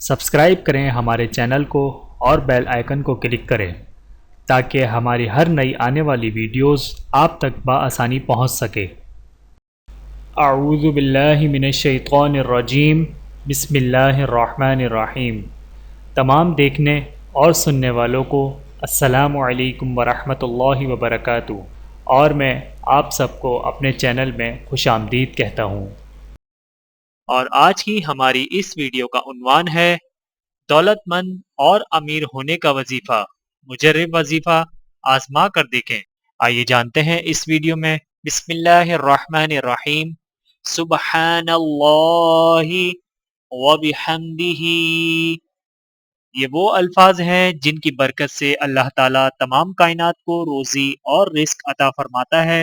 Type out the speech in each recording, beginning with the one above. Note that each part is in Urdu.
سبسکرائب کریں ہمارے چینل کو اور بیل آئیکن کو کلک کریں تاکہ ہماری ہر نئی آنے والی ویڈیوز آپ تک بآسانی پہنچ سکے۔ اعوذ باللہ من الشیطان الرجیم، بسم اللہ الرحمن الرحیم۔ تمام دیکھنے اور سننے والوں کو السلام علیکم ورحمۃ اللہ وبرکاتہ، اور میں آپ سب کو اپنے چینل میں خوش آمدید کہتا ہوں۔ اور آج کی ہماری اس ویڈیو کا عنوان ہے دولت مند اور امیر ہونے کا وظیفہ، مجرب وظیفہ آزما کر دیکھیں۔ آئیے جانتے ہیں اس ویڈیو میں۔ بسم اللہ الرحمن الرحیم۔ سبحان اللہ وبحمدہ، یہ وہ الفاظ ہیں جن کی برکت سے اللہ تعالیٰ تمام کائنات کو روزی اور رزق عطا فرماتا ہے،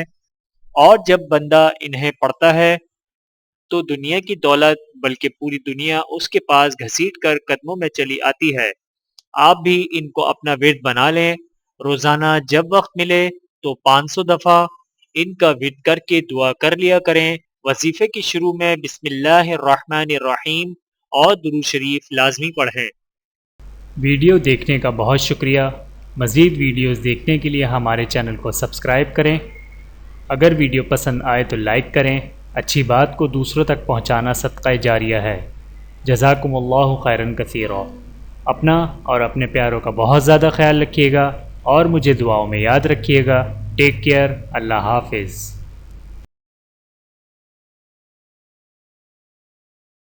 اور جب بندہ انہیں پڑھتا ہے تو دنیا کی دولت بلکہ پوری دنیا اس کے پاس گھسیٹ کر قدموں میں چلی آتی ہے۔ آپ بھی ان کو اپنا ورد بنا لیں، روزانہ جب وقت ملے تو 500 دفعہ ان کا ورد کر کے دعا کر لیا کریں۔ وظیفے کی شروع میں بسم اللہ الرحمن الرحیم اور درود شریف لازمی پڑھیں۔ ویڈیو دیکھنے کا بہت شکریہ۔ مزید ویڈیوز دیکھنے کے لیے ہمارے چینل کو سبسکرائب کریں۔ اگر ویڈیو پسند آئے تو لائک کریں۔ اچھی بات کو دوسروں تک پہنچانا صدقہ جاریہ ہے۔ جزاکم اللہ خیرا کثیرا۔ اپنا اور اپنے پیاروں کا بہت زیادہ خیال رکھیے گا اور مجھے دعاؤں میں یاد رکھیے گا۔ Take care. اللہ حافظ۔